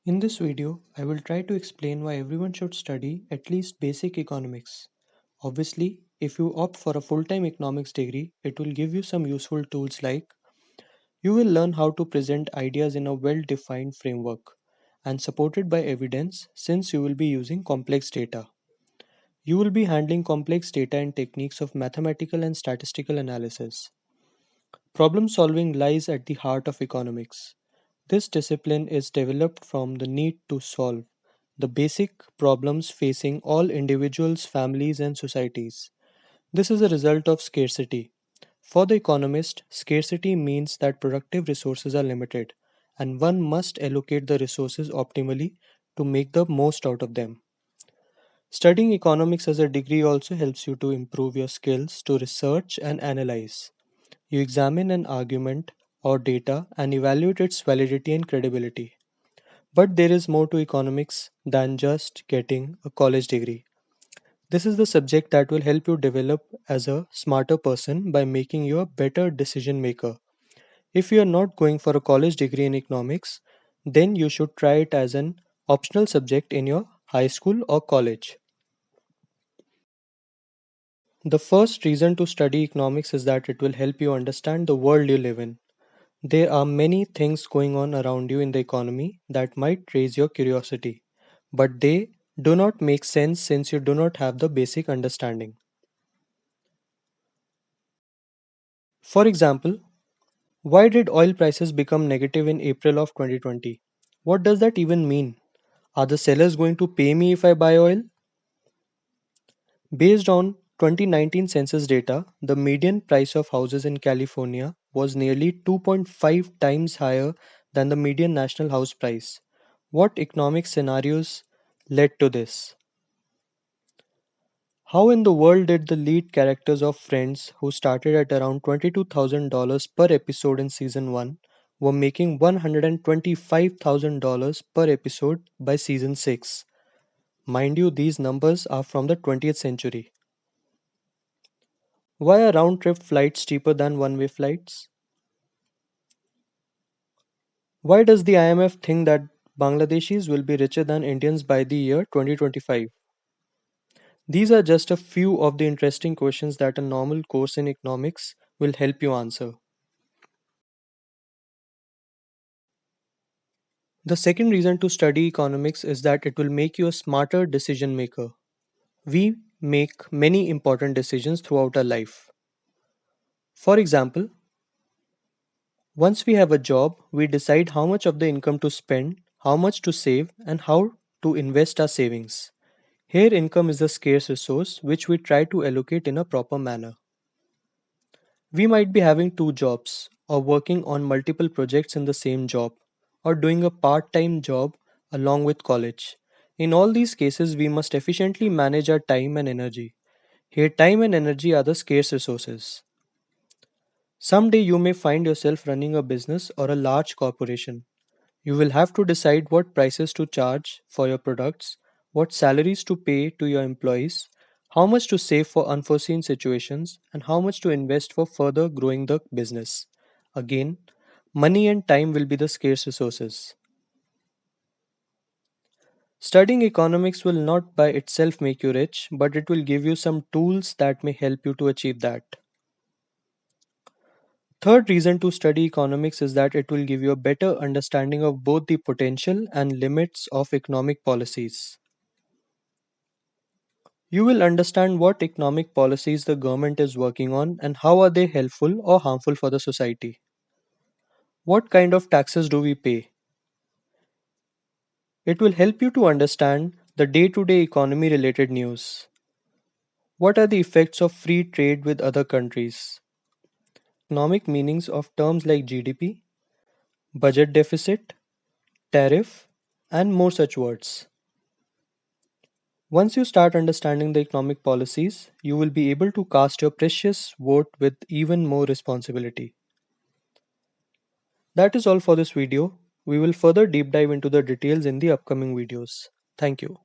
In this video, I will try to explain why everyone should study at least basic economics. Obviously, if you opt for a full-time economics degree, it will give you some useful tools like you will learn how to present ideas in a well-defined framework and supported by evidence since you will be using complex data. You will be handling complex data and techniques of mathematical and statistical analysis. Problem solving lies at the heart of economics. This discipline is developed from the need to solve the basic problems facing all individuals, families, and societies. This is a result of scarcity. For the economist, scarcity means that productive resources are limited, and one must allocate the resources optimally to make the most out of them. Studying economics as a degree also helps you to improve your skills to research and analyze. You examine an argument or data and evaluate its validity and credibility. But there is more to economics than just getting a college degree. This is the subject that will help you develop as a smarter person by making you a better decision maker. If you are not going for a college degree in economics, then you should try it as an optional subject in your high school or college. The first reason to study economics is that it will help you understand the world you live in. There are many things going on around you in the economy that might raise your curiosity, but they do not make sense since you do not have the basic understanding. For example, why did oil prices become negative in April of 2020? What does that even mean? Are the sellers going to pay me if I buy oil? Based on 2019 census data, the median price of houses in California was nearly 2.5 times higher than the median national house price. What economic scenarios led to this? How in the world did the lead characters of Friends, who started at around $22,000 per episode in season 1, were making $125,000 per episode by season 6? Mind you, these numbers are from the 20th century. Why are round trip flights cheaper than one way flights? Why does the IMF think that Bangladeshis will be richer than Indians by the year 2025? These are just a few of the interesting questions that a normal course in economics will help you answer. The second reason to study economics is that it will make you a smarter decision maker. We make many important decisions throughout our life. For example, once we have a job, we decide how much of the income to spend, how much to save, and how to invest our savings. Here, income is a scarce resource which we try to allocate in a proper manner. We might be having two jobs, or working on multiple projects in the same job, or doing a part time job along with college. In all these cases, we must efficiently manage our time and energy. Here, time and energy are the scarce resources. Someday, you may find yourself running a business or a large corporation. You will have to decide what prices to charge for your products, what salaries to pay to your employees, how much to save for unforeseen situations, and how much to invest for further growing the business. Again, money and time will be the scarce resources. Studying economics will not by itself make you rich, but it will give you some tools that may help you to achieve that. Third reason to study economics is that it will give you a better understanding of both the potential and limits of economic policies. You will understand what economic policies the government is working on and how are they helpful or harmful for the society. What kind of taxes do we pay? It will help you to understand the day-to-day economy related news. What are the effects of free trade with other countries? Economic meanings of terms like GDP, budget deficit, tariff, and more such words. Once you start understanding the economic policies, you will be able to cast your precious vote with even more responsibility. That is all for this video. We will further deep dive into the details in the upcoming videos. Thank you.